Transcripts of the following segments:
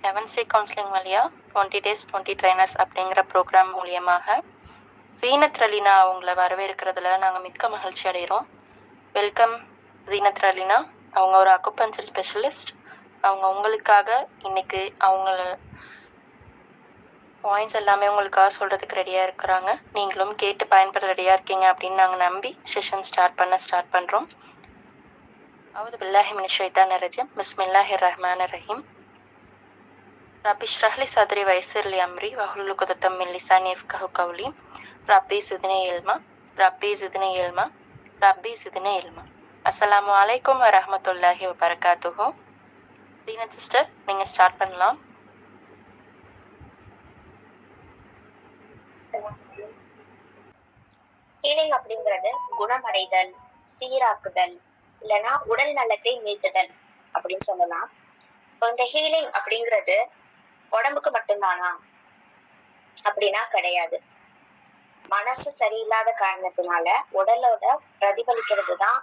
ஹெவன்சி counselling வழியாக 20 days 20 trainers அப்படிங்கிற program மூலியமாக ஜீனத் ரலீனா அவங்கள வரவேற்கிறதுல நாங்கள் மிக்க மகிழ்ச்சி அடைகிறோம். வெல்கம் ஜீனத் ரலீனா. அவங்க ஒரு அக்குபஞ்சர் ஸ்பெஷலிஸ்ட். அவங்க உங்களுக்காக இன்னைக்கு அவங்கள பாயிண்ட்ஸ் எல்லாமே உங்களுக்காக சொல்கிறதுக்கு ரெடியாக இருக்கிறாங்க. நீங்களும் கேட்டு பயன்பட ரெடியாக இருக்கீங்க அப்படின்னு நாங்கள் நம்பி செஷன் ஸ்டார்ட் பண்ணுறோம். அவுது பில்லாஹி மினஷ் ஷைத்தானிர் ரஜீம். பிஸ்மில்லாஹிர் ரஹ்மானிர் ரஹீம். ரப்பி ஷ்ரஹ் லி சத்ரி வயஸ்ஸிர் லி அம்ரி வஹ்லுல் உக்தத்தம் மின் லிசானி யஃப்கஹு கவ்லி. ரப்பி ஸித்னி இல்மா ரப்பி ஸித்னி இல்மா ரப்பி ஸித்னி இல்மா. அஸ்ஸலாமு அலைக்கும் வரஹ்மத்துல்லாஹி வபரகாத்துஹு. ஜீனத் சிஸ்டர், நீங்கள் ஸ்டார்ட் பண்ணலாம். ஹீலிங் அப்படிங்கிறது குணமடைதல், சீராக்குதல், இல்லைன்னா உடல் நலத்தை மீட்டுதல் அப்படின்னு சொல்லலாம். இப்போ இந்த ஹீலிங் அப்படிங்கிறது உடம்புக்கு மட்டும்தானா அப்படின்னா கிடையாது. மனசு சரியில்லாத காரணத்தினால உடலோட பிரதிபலிக்கிறது தான்,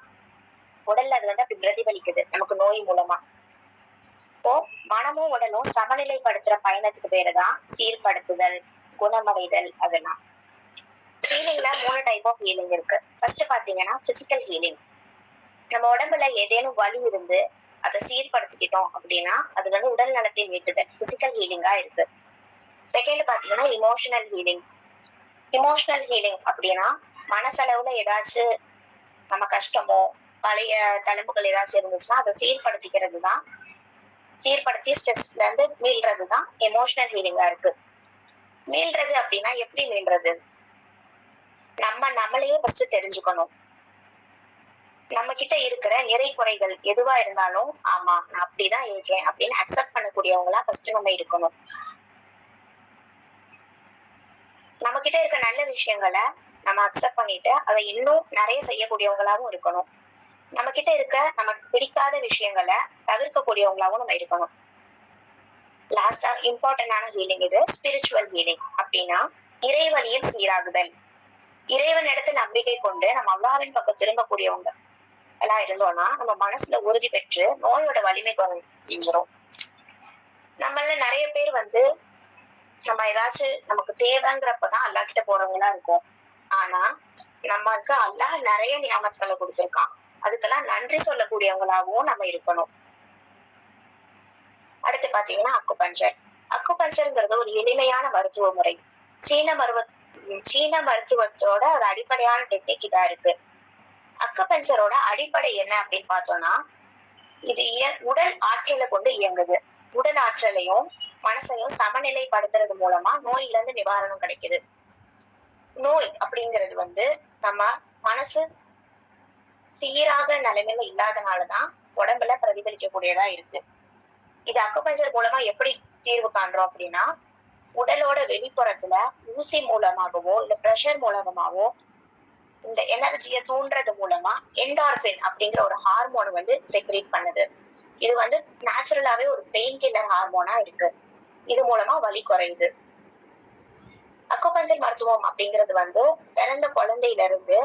உடல்ல அது வந்து அப்படி பிரதிபலிக்குது நமக்கு நோய் மூலமா. இப்போ மனமும் உடலும் சமநிலைப்படுத்துற பயணத்துக்கு பேரு தான் சீர்படுத்துதல், குணமடைதல். அதெல்லாம் ஹீலிங்ல 3 டைப் ஆஃப் ஹீலிங் இருக்கு. ஃபர்ஸ்ட் பாத்தீங்கன்னா பிசிக்கல் ஹீலிங். நம்ம உடம்புல ஏதேனும் வலி இருந்து அதை சீர்படுத்திக்கிட்டோம் அப்படின்னா அது வந்து உடல் நலத்தை மீட்டுதல், பிசிக்கல் ஹீலிங்கா இருக்கு. செகண்ட் பாத்தீங்கன்னா இமோஷனல் ஹீலிங். இமோஷனல் ஹீலிங் அப்படின்னா மனசளவுல ஏதாச்சும் நம்ம கஷ்டமோ பழைய தழும்புகள் ஏதாச்சும் இருந்துச்சுன்னா அதை சீர்படுத்திக்கிறது தான், சீர்படுத்தி ஸ்ட்ரெஸ்ல இருந்து மீள்றது தான் எமோஷனல் ஹீலிங்கா இருக்கு. மீள்றது அப்படின்னா எப்படி மீள்றது? நம்மளையே ஃபர்ஸ்ட் தெரிஞ்சுக்கணும். நம்ம கிட்ட இருக்கிற நிறை குறைகள் எதுவா இருந்தாலும் ஆமா நான் அப்படிதான் இருக்கேன் அப்படின்னு அக்செப்ட் பண்ணக்கூடியவங்களா ஃபர்ஸ்ட் நம்ம இருக்கணும். நம்ம கிட்ட இருக்க நல்ல விஷயங்களை நம்ம அக்செப்ட் பண்ணிட்டு அதை இன்னும் நிறைய செய்யக்கூடியவங்களாவும் இருக்கணும். நம்ம கிட்ட இருக்க நமக்கு பிடிக்காத விஷயங்களை தவிர்க்கக்கூடியவங்களாவும் நம்ம இருக்கணும். லாஸ்டா இம்பார்ட்டன்டான ஹீலிங் இது ஸ்பிரிச்சுவல் ஹீலிங். அப்படின்னா இறைவழியில் சீராகுதல். இறைவன் இடத்துல நம்பிக்கை கொண்டு நம்ம அல்லாஹ்வின் பக்கம் திரும்பக்கூடியவங்க எல்லாம் இருந்தோம்னா நம்ம மனசுல உறுதி பெற்று நோயோட வலிமை குறைஞ்சிரும். நம்மள நிறைய பேர் வந்து நம்ம ஏதாச்சும் நமக்கு தேவைங்கிறப்பதான் அல்லாஹ் கிட்ட போறவங்களா இருக்கும். ஆனா நமக்கு அல்லாஹ் நிறைய நியாமத்துகளை கொடுத்திருக்கான். அதுக்கெல்லாம் நன்றி சொல்லக்கூடியவங்களாகவும் நம்ம இருக்கணும். அடுத்து பாத்தீங்கன்னா அக்குபஞ்சர். அக்குபஞ்சர்ங்கிறது ஒரு எளிமையான மருத்துவ முறை. சீன மருத்துவத்தோட ஒரு அடிப்படையான டெக்னிக் இதா இருக்கு. அக்குபஞ்சரோட அடிப்படை என்ன அப்படின்னு பார்த்தோம்னா இது உடல் ஆற்றலை கொண்டு இயங்குது. உடல் ஆற்றலையும் மனசையும் சமநிலைப்படுத்துறது மூலமா நோயில இருந்து நிவாரணம் கிடைக்குது. நோய் அப்படிங்கிறது வந்து நம்ம மனசு சீராக நிலைமையில இல்லாதனாலதான் உடம்புல பிரதிபலிக்கக்கூடியதா இருக்கு. இது அக்குபஞ்சர் மூலமா எப்படி தீர்வு காண்றோம் அப்படின்னா உடலோட வெளிப்புறத்துல ஊசி மூலமாகவோ இல்ல பிரஷர் மூலமாகவோ இந்த எனர்ஜியை தூண்டுறது மூலமா என்டார்பின் அப்படிங்கிற ஒரு ஹார்மோன் வந்து செக்ரேட் பண்ணுது. இது வந்து நேச்சுரலாவே ஒரு பெயின் கில்லர் ஹார்மோனா இருக்கு. இது மூலமா வலி குறையுது. அக்குபஞ்சர் மருத்துவம் அப்படிங்கிறது வந்து பிறந்த குழந்தையில இருந்து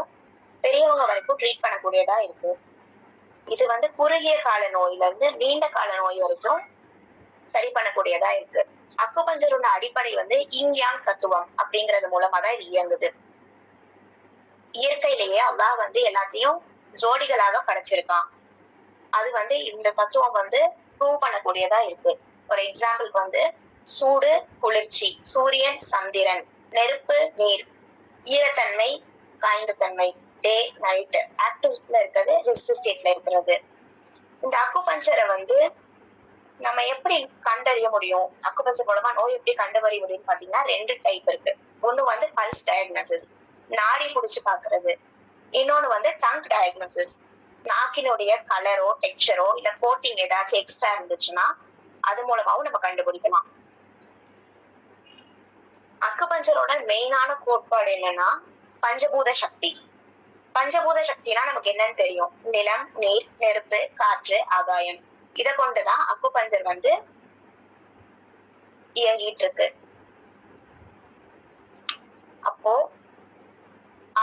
பெரியவங்க வரைக்கும் ட்ரீட் பண்ணக்கூடியதா இருக்கு. இது வந்து குறுகிய கால நோயில இருந்து நீண்ட கால நோய் வரைக்கும் சரி பண்ணக்கூடியதா இருக்கு. அக்குபஞ்சரோட அடிப்படை வந்து இன் யாங் தத்துவம் அப்படிங்கிறது மூலமா தான் இது இயங்குது. இயற்கையிலேயே அல்லாஹ் வந்து எல்லாத்தையும் ஜோடிகளாக படைச்சிருக்கான். அது வந்து இந்த தத்துவம் வந்து ப்ரூவ் பண்ணக்கூடியதா இருக்கு. ஒரு எக்ஸாம்பிளுக்கு வந்து சூடு குளிர்ச்சி, சூரியன் சந்திரன், நெருப்பு நீர், ஈரத்தன்மை காய்ந்த தன்மை, டே நைட், ஆக்டிவ்ல இருக்கிறது ரெஸ்ட் ஸ்டேட்ல இருக்கிறது. இந்த அக்குபஞ்சரை வந்து நம்ம எப்படி கண்டறிய முடியும்? அக்குபஞ்சர் மூலமா நோய் எப்படி கண்டறிய முடியும்னு பாத்தீங்கன்னா 2 டைப் இருக்கு. ஒண்ணு வந்து பல்ஸ் டயக்னோசிஸ், நாடி புடிச்சு பாக்குறது. இன்னொன்னு வந்து டங் டயக்னோசிஸ், நாக்கினுடைய கலரோ டெக்ஸ்சரோ இல்ல கோட்டிங் ஏதாச்சும் எக்ஸ்ட்ரா இருந்துச்சுன்னா அது மூலமாவும் நம்ம கண்டுபிடிக்கலாம். அக்குபஞ்சரோட மெயினான கோட்பாடு என்னன்னா பஞ்சபூத சக்தி. பஞ்சபூத சக்தினா நமக்கு என்னன்னு தெரியும். நிலம், நீர், நெருப்பு, காற்று, ஆகாயம். இதை கொண்டுதான் அக்குபஞ்சர் வந்து இயங்கிட்டு இருக்கு. அப்போ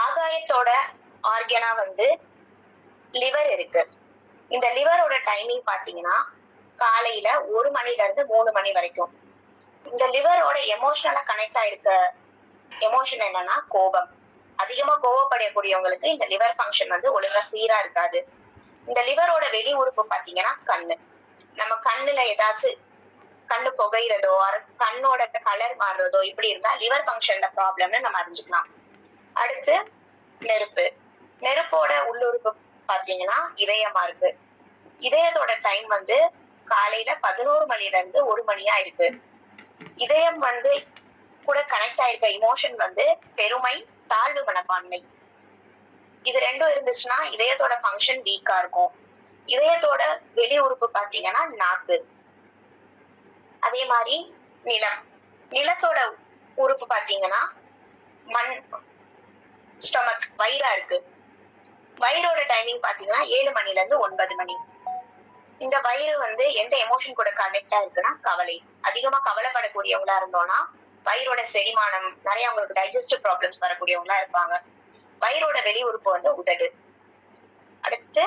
ஆகாயத்தோட ஆர்கனா வந்து லிவர் இருக்கு. இந்த லிவரோட டைமிங் பாத்தீங்கன்னா காலையில 1 மணில இருந்து 3 மணி வரைக்கும். இந்த லிவரோட எமோஷனலா கனெக்ட் ஆயிருக்க எமோஷன் என்னன்னா கோபம். அதிகமா கோவப்படக்கூடியவங்களுக்கு இந்த லிவர் ஃபங்க்ஷன் வந்து ஒழுங்கா சீரா இருக்காது. இந்த லிவரோட வெளி உறுப்பு பாத்தீங்கன்னா கண்ணு. நம்ம கண்ணுல ஏதாச்சும் கண்ணு புகையிறதோ கண்ணோட கலர் மாறுறதோ இப்படி இருந்தா லிவர் ஃபங்க்ஷன்ல ப்ராப்ளம்னு நம்ம அறிஞ்சுக்கலாம். அடுத்து நெருப்பு. நெருப்போட உள்ளுறுப்பு பாத்தீங்கன்னா இதயமா இருக்கு. இதயத்தோட டைம் வந்து காலையில 11 மணில இருந்து 1 மணியா இருக்கு. இதயம் வந்து கூட கனெக்ட் ஆயிருக்க இமோஷன் வந்து பெருமை, தாழ்வு மனப்பான்மை. இது ரெண்டும் இருந்துச்சுன்னா இதயத்தோட ஃபங்க்ஷன் வீக்கா இருக்கும். இதயத்தோட வெளி உறுப்பு பாத்தீங்கன்னா நாக்கு. அதே மாதிரி நிலம். நிலத்தோட உறுப்பு பாத்தீங்கன்னா மண், ஸ்டொமக், வயிறா இருக்கு. வயிறோட டைமிங் பாத்தீங்கன்னா 7 மணில இருந்து 9 மணி. இந்த வயிறு வந்து எந்த எமோஷன் கூட கனெக்டா இருக்குன்னா கவலை. அதிகமா கவலைப்படக்கூடியவங்களா இருந்தோம்னா வயிறோட செரிமானம், நிறைய அவங்களுக்கு டைஜஸ்டிவ் ப்ராப்ளம்ஸ் வரக்கூடியவங்களா இருப்பாங்க. வயிறோட வெளி உறுப்பு வந்து உதடு. அடுத்து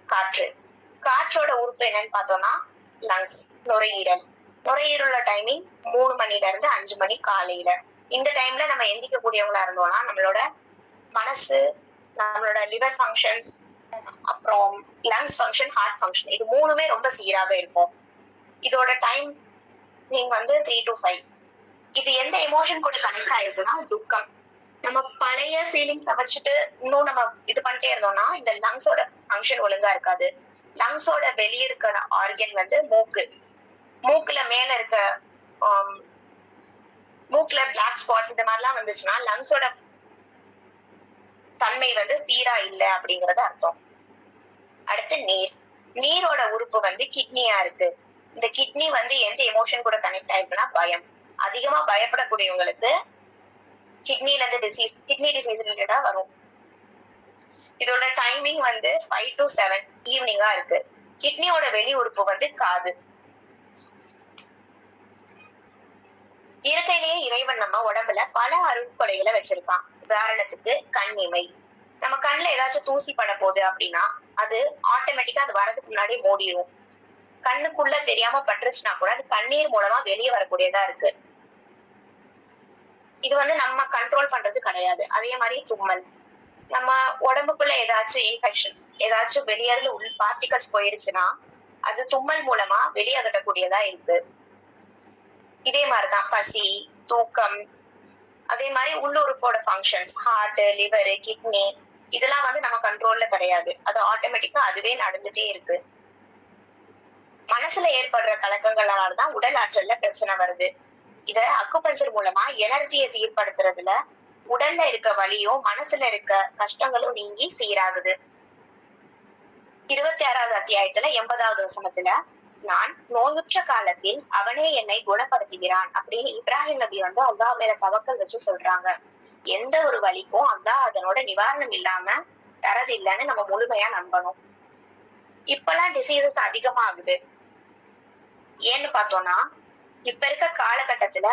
காற்று. காற்றோட உறுப்பு என்னன்னு பார்த்தோம்னா லங்ஸ், நுரையீரல். நுரையீரலோட டைமிங் 3 மணில இருந்து 5 மணி காலையில. இந்த டைம்ல நம்ம எந்திக்கக்கூடியவங்களா இருந்தோம்னா நம்மளோட மனசு, நம்மளோட லிவர் ஃபங்க்ஷன்ஸ், அப்புறம் லங்ஸ் ஃபங்க்ஷன், ஹார்ட் ஃபங்க்ஷன், இது மூணுமே ரொம்ப சீராக இருக்கும். இதோட டைம் நீங்க வந்து 3 to 5. இது எந்த எமோஷன் கூட கனெக்ட் ஆயிருக்குன்னா துக்கம். நம்ம பழைய ஃபீலிங்ஸை வச்சுட்டு இன்னும் நம்ம இது பண்ணிட்டே இருந்தோம்னா இந்த லங்ஸோட ஃபங்க்ஷன் ஒழுங்கா இருக்காது. லங்ஸோட வெளியே இருக்கிற ஆர்கன் வந்து மூக்கு. மூக்குல மேல இருக்க மூக்குல பிளாக் ஸ்பாட்ஸ் இந்த மாதிரிலாம் வந்துச்சுன்னா லங்ஸோட தன்மை வந்து சீரா இல்லை அப்படிங்கறது அர்த்தம். அடுத்து நீர். நீரோட உறுப்பு வந்து கிட்னியா இருக்கு. இந்த கிட்னி வந்து எந்த எமோஷன் கூட கனெக்ட் ஆயிருக்குன்னா பயம். அதிகமா பயப்படக்கூடியவங்களுக்கு கிட்னில இருந்து கிட்னி டிசீஸ் ரிலேட்டடா வரும். இதோட டைமிங் வந்து 5 to 7 ஈவினிங்கா இருக்கு. கிட்னியோட வெளி உறுப்பு வந்து காது. இயற்கையிலேயே இறைவன் நம்ம உடம்புல பல அருட்கொடைகளை வச்சிருக்கான். உதாரணத்துக்கு கண் இமை. நம்ம கண்ணுல ஏதாச்சும் தூசி பட போகுது அப்படின்னா அது ஆட்டோமேட்டிக்கா அது வரதுக்கு முன்னாடி மூடிடும். கண்ணுக்குள்ள தெரியாம பட்டுருச்சுன்னா கூட அது கண்ணீர் மூலமா வெளியே வரக்கூடியதா இருக்கு. இது வந்து நம்ம கண்ட்ரோல் பண்றது கிடையாது. அதே மாதிரி தும்மல். நம்ம உடம்புக்குள்ள ஏதாச்சும் இன்ஃபெக்ஷன், ஏதாச்சும் வெளியேறல பார்ட்டிகல்ஸ் போயிருச்சுன்னா அது தும்மல் மூலமா வெளியகட்டக்கூடியதா இருக்கு. இதே மாதிரிதான் பசி, தூக்கம், அதே மாதிரி உள்ளுறுப்போட ஃபங்க்ஷன்ஸ், ஹார்ட், லிவர், கிட்னி, இதெல்லாம் வந்து நம்ம கண்ட்ரோல்ல கிடையாது. அது ஆட்டோமேட்டிக்கா அதுவே நடந்துட்டே இருக்கு. மனசுல ஏற்படுற கலக்கங்களாலதான் உடல் ஆற்றல்ல பிரச்சனை வருது. இத அக்குபஞ்சர் மூலமா எனர்ஜியை சீர்படுத்துறதுல உடல்ல இருக்க வலியும் மனசுல இருக்க கஷ்டங்களும் நீங்கி சீராகுது. 26வது அத்தியாயத்துல 80வது வசனத்துல நான் நோயுற்ற காலத்தில் அவனே என்னை குணப்படுத்துகிறான் அப்படின்னு இப்ராஹிம் நபி வந்து அல்லாஹ் மேல தவக்கல் வச்சு சொல்றாங்க. எந்த ஒரு வலிக்கும் அல்லாஹ் அதனோட நிவாரணம் இல்லாம தரதில்லைன்னு நம்ம முழுமையா நம்பணும். இப்பெல்லாம் டிசீசஸ் அதிகமாகுது. ஏன்னு பார்த்தோம்னா இப்ப இருக்க காலகட்டத்துல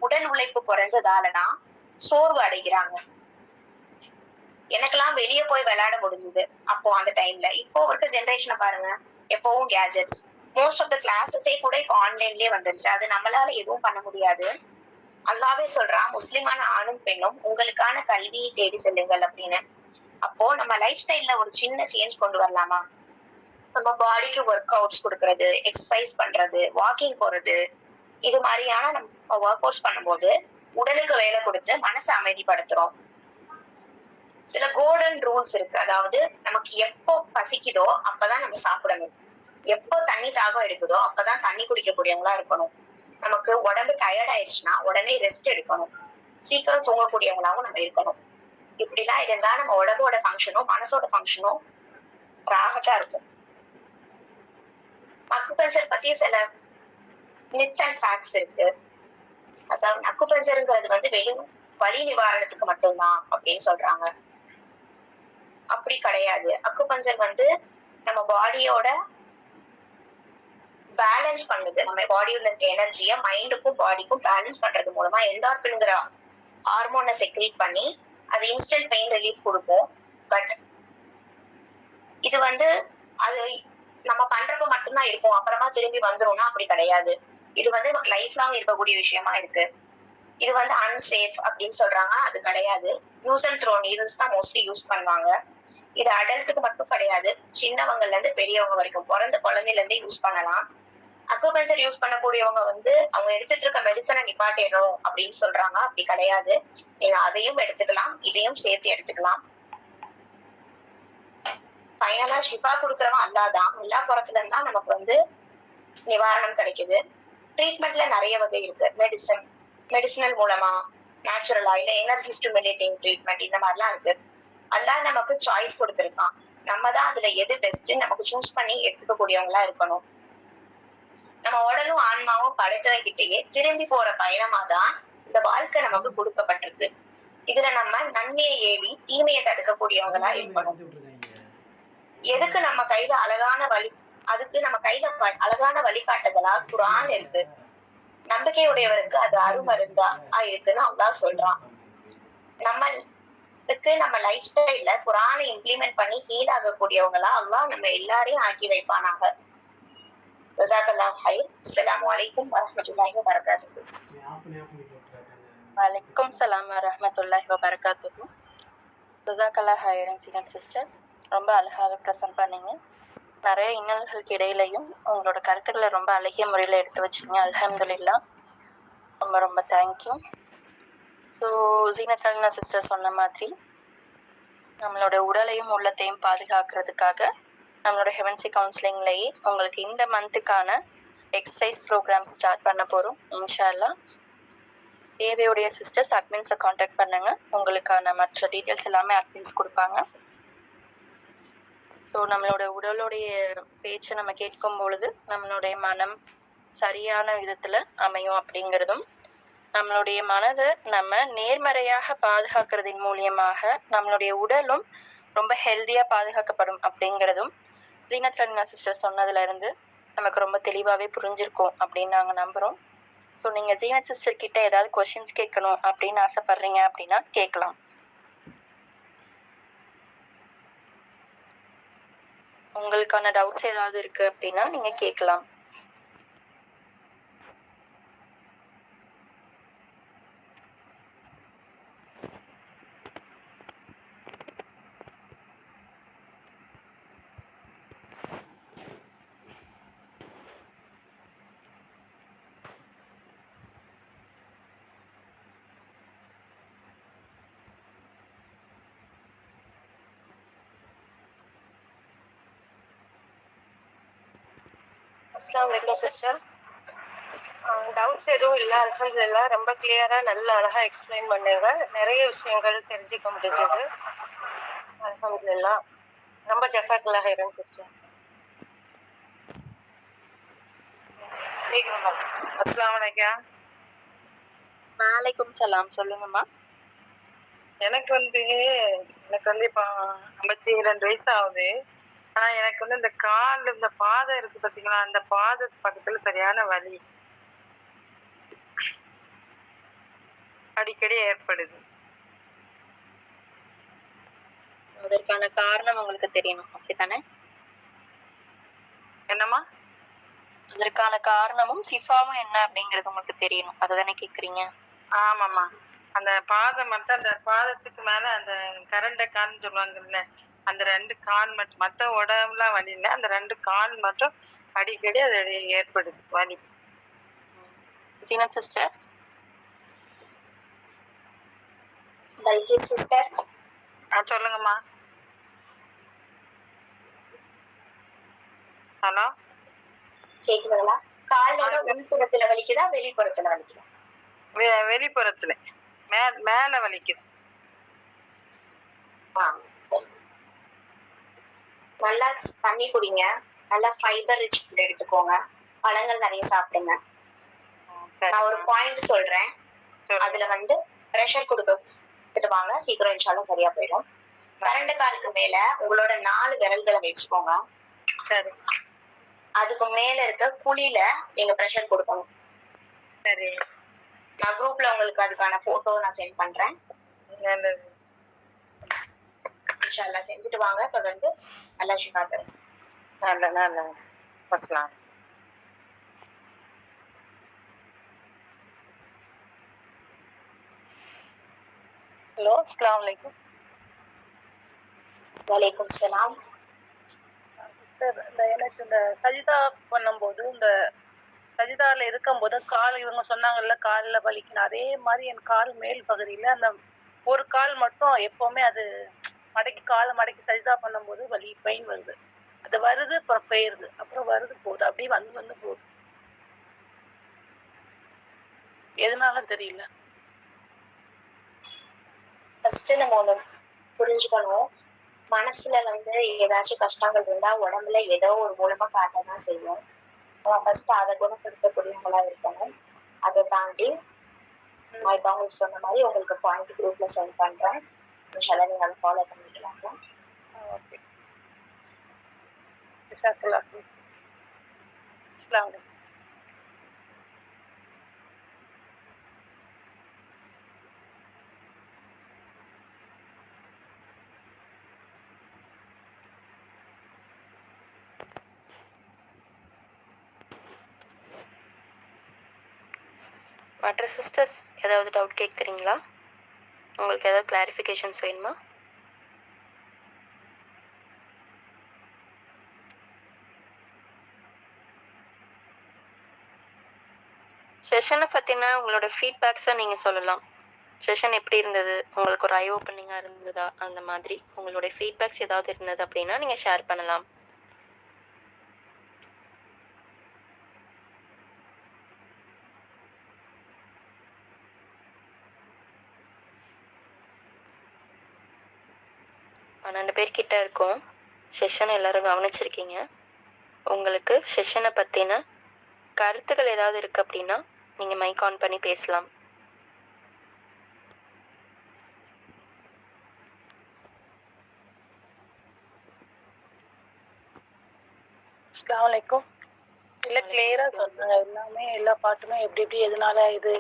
உடல் உழைப்பு குறைஞ்சதாலதான் சோர்வு அடைகிறாங்க. எனக்கெல்லாம் வெளியே போய் விளையாட முடிஞ்சது அப்போ அந்த டைம்ல. இப்போ இருக்க ஜெனரேஷனை பாருங்க, எப்பவும் கேஜெட்ஸ். மோஸ்ட் ஆஃப் த கிளாஸஸே கூட இப்போ ஆன்லைன்லயே வந்துருச்சு. அது நம்மளால எதுவும் பண்ண முடியாது. அல்லாவே சொல்றான், முஸ்லிமான ஆணும் பெண்ணும் உங்களுக்கான கல்வியை தேடி செல்லுங்கள் அப்படின்னு. அப்போ நம்ம லைஃப் ஸ்டைல்ல ஒரு சின்ன சேஞ்ச் கொண்டு வரலாமா? நம்ம பாடிக்கு ஒர்க் அவுட்ஸ் கொடுக்கறது, எக்ஸசைஸ் பண்றது, வாக்கிங் போறது, இது மாதிரியான நம்ம ஒர்க் அவுட்ஸ் பண்ணும்போது உடலுக்கு வேலை கொடுத்து மனசை அமைதிப்படுத்துறோம். சில கோல்டன் ரூல்ஸ் இருக்கு. அதாவது நமக்கு எப்போ பசிக்குதோ அப்பதான் நம்ம சாப்பிடணும். எப்போ தண்ணி தாகம் இருக்குதோ அப்பதான் தண்ணி குடிக்கக்கூடியவங்களா இருக்கணும். நமக்கு உடம்பு டயர்ட் ஆயிடுச்சுன்னா உடனே ரெஸ்ட் எடுக்கணும். சீக்கிரம் தூங்கக்கூடியவங்களாவும் நம்ம இருக்கணும். இப்படிலாம் இருந்தா நம்ம உடம்போட ஃபங்க்ஷனும் மனசோட ஃபங்க்ஷனும் ராகத்தா இருக்கும். அக்குபஞ்சர் பத்தி சில மித் அண்ட் ஃபேக்ட்ஸ் இருக்கு. அதாவது அக்குபஞ்சருங்கிறது வந்து வெறும் வலி நிவாரணத்துக்கு மட்டும்தான் அப்படின்னு சொல்றாங்க. அப்படி கிடையாது. அக்குபஞ்சர் வந்து நம்ம பாடியோட பேலன்ஸ் பண்ணுது. நம்ம பாடியோட எனர்ஜியை மைண்டுக்கும் பாடிக்கும் பேலன்ஸ் பண்றது மூலமா என்டார்பின்ங்கிற ஹார்மோனை செக்ரீட் பண்ணி அது இன்ஸ்டன்ட் பெயின் ரிலீஃப் கொடுக்கும். பட் இது வந்து அது நம்ம பண்றப்ப மட்டும்தான் இருக்கும், அப்புறமா திரும்பி வந்துரும்னா அப்படி கிடையாது. இது வந்து லைஃப் லாங் இருக்கக்கூடிய விஷயமா இருக்கு. இது வந்து அன்சேஃப் அப்படின்னு சொல்றாங்க, அது கிடையாது. யூஸ் அண்ட் த்ரோ நீடில்ஸ் தான் மோஸ்ட்லி யூஸ் பண்ணுவாங்க. இது அடல்ட்டுக்கு மட்டும் கிடையாது, சின்னவங்கல இருந்து பெரியவங்க வரைக்கும் பிறந்த குழந்தையில இருந்தே யூஸ் பண்ணலாம். அக்குபஞ்சர் யூஸ் பண்ணக்கூடியவங்க வந்து அவங்க எடுத்துட்டு இருக்க மெடிசனை நிப்பாட்டிடணும் அப்படின்னு சொல்றாங்க, அப்படி கிடையாது. நீங்க அதையும் எடுத்துக்கலாம், இதையும் சேர்த்து எடுத்துக்கலாம். ஃபைனலா ஷிஃபா கொடுக்கறவன் அல்லாதான், எல்லா புறத்துல இருந்தா நமக்கு வந்து நிவாரணம் கிடைக்குது. ட்ரீட்மெண்ட்ல நிறைய வகை இருக்கு. மெடிசினல் மூலமா, நேச்சுரலா, இல்ல எனர்ஜி ஸ்டிமுலேட்டிங் ட்ரீட்மெண்ட், இந்த மாதிரிலாம் இருக்கு. அல்லாஹ் நமக்கு சாய்ஸ் கொடுத்துருக்கான். நம்ம தான் அதுல எது பெஸ்ட் நமக்கு சூஸ் பண்ணி எடுத்துக்கக்கூடியவங்களா இருக்கணும். நம்ம உடலும் ஆன்மாவும் படைத்தவங்கிட்டேயே திரும்பி போற பயணமா தான் இந்த வாழ்க்கை நமக்கு கொடுக்கப்பட்டிருக்கு. இதுல நம்ம நன்மையை ஏவி தீமையை தடுக்கக்கூடியவங்களா இருக்கணும். எதுக்கு நம்ம கையில அதுக்கு நம்ம கையில அழகான வழிகாட்டுதலா குர்ஆன் இருக்கு. நம்பிக்கையுடையவருக்கு அது அருமருந்தா இருக்குன்னு அல்லாஹ் சொல்றான். நம்ம லைஃப் ஸ்டைல்ல குர்ஆனை இம்ப்ளிமெண்ட் பண்ணி ஹீல் ஆகக்கூடியவங்களா அல்லாஹ் நம்ம எல்லாரையும் ஆக்கி வைப்பானாக. ஜஸாக்கல்லாஹு ஹைர். அஸ்ஸலாமு அலைக்கும் வரஹ்மத்துல்லாஹி வபரகாத்துஹு. வலைக்கும் சலாம் வரஹ்மத்துல்லாஹி வபரகாத்துஹு. ஜஸாக்கல்லாஹு ஹைரன் சிஸ்டர், ரொம்ப அழகாக ப்ரெசென்ட் பண்ணீங்க. நிறைய இன்னல்களுக்கு இடையிலையும் உங்களோட கருத்துக்களை ரொம்ப அழகிய முறையில் எடுத்து வச்சிங்க. அல்ஹம்துலில்லாஹ், ரொம்ப ரொம்ப தேங்க்யூ. ஸோ ஜீனத் ரஹ்னா சிஸ்டர் சொன்ன மாதிரி நம்மளோட உடலையும் உள்ளத்தையும் பாதுகாக்கிறதுக்காக நம்மளோட ஹெவன்சி கவுன்சிலிங்லேயே உங்களுக்கு இந்த மந்த்துக்கான எக்ஸசைஸ் ப்ரோக்ராம் ஸ்டார்ட் பண்ண போகிறோம். இன்ஷா அல்லாஹ் தேவையுடைய சிஸ்டர்ஸ் அட்மின்ஸை காண்டாக்ட் பண்ணுங்க, உங்களுக்கான மற்ற டீட்டெயில்ஸ் எல்லாமே அட்மின்ஸ் கொடுப்பாங்க. ஸோ நம்மளோட உடலுடைய பேச்சை நம்ம கேட்கும் பொழுது நம்மளுடைய மனம் சரியான விதத்தில் அமையும் அப்படிங்கிறதும், நம்மளுடைய மனதை நம்ம நேர்மறையாக பாதுகாக்கிறதின் மூலியமாக நம்மளுடைய உடலும் ரொம்ப ஹெல்த்தியாக பாதுகாக்கப்படும் அப்படிங்கிறதும் ஜீனத் ரஹ்னா சிஸ்டர் சொன்னதுலேருந்து நமக்கு ரொம்ப தெளிவாகவே புரிஞ்சிருக்கோம் அப்படின்னு நாங்கள் நம்புகிறோம். ஸோ நீங்கள் ஜீனத் சிஸ்டர் கிட்ட ஏதாவது கொஷின்ஸ் கேட்கணும் அப்படின்னு ஆசைப்பட்றீங்க அப்படின்னா கேட்கலாம். உங்களுக்கான டவுட்ஸ் ஏதாவது இருக்குது அப்படின்னா நீங்கள் கேட்கலாம். அஸ்ஸலாமு அலைக்கும் சிஸ்டர். டவுட்ஸ் எதுவும் இல்லை, அல்ஹம்துலில்லாஹ். ரொம்ப கிளியராக நல்ல அழகாக எக்ஸ்பிளைன் பண்ணுங்க. நிறைய விஷயங்கள் தெரிஞ்சுக்க முடிஞ்சது, அல்ஹம்துலில்லாஹ். ரொம்ப ஜஸாக்கல்லாஹ் ஹைரன் சிஸ்டர். அஸ்ஸலாமு அலைக்கும். வலைக்கும் சலாம். சொல்லுங்கம்மா. எனக்கு வந்து இப்போ 52 வயசு ஆகுது. ஆனா எனக்கு வந்து இந்த கால், இந்த பாதம் இருக்கு பாத்தீங்களா, அந்த பாதத்து பக்கத்துல சரியான வலி அடிக்கடி ஏற்படுது. அதற்கான காரணம் உங்களுக்கு தெரியணும், அப்படித்தானே? என்னம்மா? அதற்கான காரணமும் சிஃபாவும் என்ன அப்படிங்கிறது உங்களுக்கு தெரியணும், அதுதானே கேக்குறீங்க? ஆமாம்மா. அந்த பாதம் மட்டும், அந்த பாதத்துக்கு மேல அந்த கரண்டை கால்னு சொல்லுவாங்கல்ல, அந்த 2 கால் மட்டும், மற்ற உடம்புலாம் வலி இல்லை, அந்த 2 கால் மட்டும் அடிக்கடி அது ஏற்படுது வலி. ஜீனத் சிஸ்டர். சிஸ்டர் சொல்லுங்கம்மா. ஹலோ, கேக்குதுங்களா? காலோட உள்புறத்துல வலிக்குதா வெளிப்புறத்துல வலிக்குதா? வெளிப்புறத்துல மேல வலிக்குது. சரி, நல்லா தண்ணி குடிங்க, நல்லா ஃபைபர் ரிச் ஃபுட் எடுத்துக்கோங்க, பழங்கள் நிறைய சாப்பிடுங்க. நான் ஒரு பாயிண்ட் சொல்றேன், அதுல வந்து ப்ரெஷர் கொடுத்துட்டு வாங்க, சீக்கிரம் இன்ஷால்லா சரியா போயிடும். 2 காலுக்கு மேல உங்களோட 4 விரல்களை வச்சுக்கோங்க. சரி. அதுக்கு மேல இருக்க குழியில நீங்க ப்ரெஷர் கொடுக்கணும். சரி. நான் குரூப்ல உங்களுக்கு அதுக்கான போட்டோ நான் சென்ட் பண்றேன். இன்ஷா அல்லாஹ் செஞ்சுட்டு வாங்க, தொடர்ந்து நல்லா ஷிஃபா தரும். நல்ல அஸ்ஸலாம். ஹலோ, அஸ்ஸலாமு அலைக்கும். வலைக்கும் சலாம். சிஸ்டர், எனக்கு இந்த சஜிதா பண்ணும்போது, இந்த சஜிதால இருக்கும்போது கால் இவங்க சொன்னாங்கல்ல காலில் வலிக்கணும், அதே மாதிரி என் கால் மேல் பகுதியில் அந்த ஒரு கால் மட்டும் எப்போவுமே அது காலை மடக்கி சஜிதா பண்ணும்போது பெயின் வருது. அது வருது, அப்புறம் போயிருது, அப்புறம் வருது, போகுது, அப்படியே வந்து போகுது. எதனால தெரியல. ஃபர்ஸ்ட் நம்ம ஒண்ணு புரிஞ்சுக்கணும். மனசுல ஏதாச்சும் கஷ்டங்கள் இருந்தா உடம்புல ஏதோ ஒரு மூலமா காட்டதான் செய்யும். ஃபர்ஸ்ட் அதை குணப்படுத்தக்கூடியவங்களா இருக்கணும். அதை தாண்டி நான் இப்போ உங்களுக்கு சொன்ன மாதிரி உங்களுக்கு பாயிண்ட் குரூப்ல சென்ட் பண்றேன். இன்ஷால்லா நீங்க அதை ஃபாலோ பண்ணிக்கலாங்க. ஓகே. அஸ்ஸலாமு அலைக்கும். மற்ற சிஸ்டர்ஸ் ஏதாவது டவுட் கேட்குறீங்களா? உங்களுக்கு ஏதாவது கிளாரிஃபிகேஷன்ஸ் வேணுமா? செஷனை பற்றின உங்களோட ஃபீட்பேக்ஸை நீங்கள் சொல்லலாம். செஷன் எப்படி இருந்தது, உங்களுக்கு ஒரு ஐ ஓப்பனிங்காக இருந்ததா, அந்த மாதிரி உங்களுடைய ஃபீட்பேக்ஸ் ஏதாவது இருந்தது அப்படின்னா நீங்கள் ஷேர் பண்ணலாம். பன்னெண்டு பேர்கிட்ட இருக்கோம். செஷன் எல்லோரும் கவனிச்சிருக்கீங்க. உங்களுக்கு செஷனை பற்றின கருத்துக்கள் ஏதாவது இருக்குது அப்படின்னா நீங்கள் மைக் ஆன் பண்ணி பேசலாம். அஸ்ஸலாமு அலைக்கும். இல்லை, கிளியராக சொல்லுங்க. எல்லாமே எல்லா பாட்டுமே எப்படி எதனால இது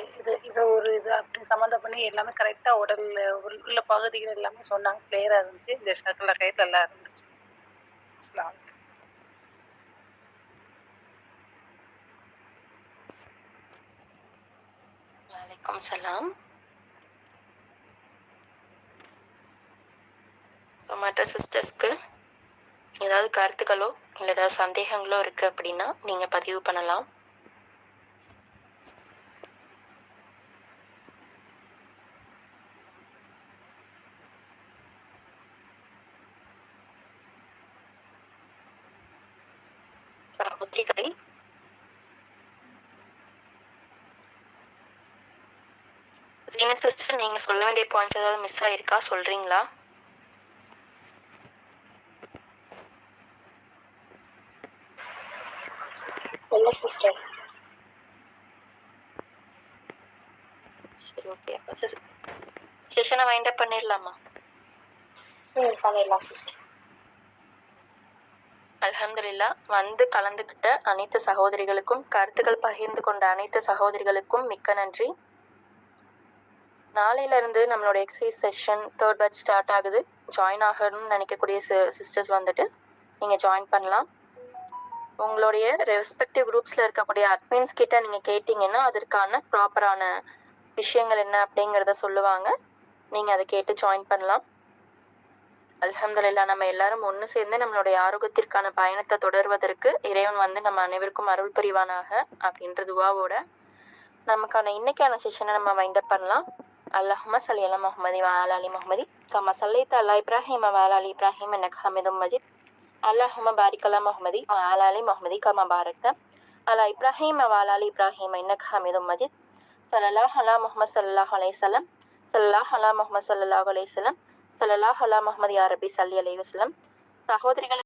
ஒரு இது அப்படி சம்மந்தம் பண்ணி எல்லாமே கரெக்டாக உள்ள பகுதிகள் எல்லாமே சொன்னாங்க. கிளியராக இருந்துச்சு. இந்த ஷக்கில் கையில் எல்லாம் இருந்துச்சு. அஸ்ஸலாமு அலைக்கும். வலைக்கம் சலாம். ஸோ மற்ற சிஸ்டர்ஸ்க்கு ஏதாவது கருத்துக்களோ இல்லை ஏதாவது சந்தேகங்களோ இருக்குது அப்படின்னா நீங்கள் பதிவு பண்ணலாம். சகோதரிகளை சீனியர் சிஸ்டர், நீங்கள் சொல்ல வேண்டிய பாயிண்ட்ஸ் ஏதாவது மிஸ் ஆகிருக்கா, சொல்கிறீங்களா? இல்லை சிஸ்டர். சரி, ஓகே. அப்போ செஷனை வைண்ட் அப் பண்ணிடலாமா? பண்ணிடலாம் சிஸ்டர். அல்ஹம்துலில்லா, வந்து கலந்துக்கிட்ட அனைத்து சகோதரிகளுக்கும், கருத்துக்கள் பகிர்ந்து கொண்ட அனைத்து சகோதரிகளுக்கும் மிக்க நன்றி. நாளையிலேருந்து நம்மளோட exercise session 3rd batch start ஆகுது. ஜாயின் ஆகணும்னு நினைக்கக்கூடிய சிஸ்டர்ஸ் வந்துட்டு நீங்கள் ஜாயின் பண்ணலாம். உங்களுடைய ரெஸ்பெக்டிவ் குரூப்ஸில் இருக்கக்கூடிய அட்மின்ஸ் கிட்ட நீங்கள் கேட்டிங்கன்னா அதற்கான ப்ராப்பரான விஷயங்கள் என்ன அப்படிங்கிறத சொல்லுவாங்க. நீங்கள் அதை கேட்டு ஜாயின் பண்ணலாம். அல்ஹம்துலில்லா, நம்ம எல்லாரும் ஒன்று சேர்ந்து நம்மளுடைய ஆரோக்கியத்திற்கான பயணத்தை தொடர்வதற்கு இறைவன் வந்து நம்ம அனைவருக்கும் அருள் புரிவானாக அப்படின்ற துவாவோட நமக்கான இன்னைக்கான செஷனை நம்ம வைண்ட் அப் பண்ணலாம். அல்லாஹும்ம ஸல்லி அலா முஹம்மதி வ அலா அலி முஹம்மதி கமா ஸல்லைத அலா இப்ராஹீம வ அலா அலி இப்ராஹீம் இன்னக ஹமீதும் மஜீத். அல்லாஹும்ம பாரிக் அலா முஹம்மதி வ அலா அலி முஹம்மதி கமா பாரக்த அலா இப்ராஹீம வ அலா அலி இப்ராஹீம் இன்னக ஹமீதும் மஜீத். ஸல்லல்லாஹு அலா முஹம்மது ஸல்லல்லாஹு அலைஹி வஸல்லம், ஸல்லல்லாஹு அலா முஹம்மது ஸல்லல்லாஹு அலைஹி வஸல்லம், ஸல்லல்லாஹு அலா முஹம்மது யா ரப்பி ஸல்லி அலைஹி வஸல்லம். சகோதரிகள்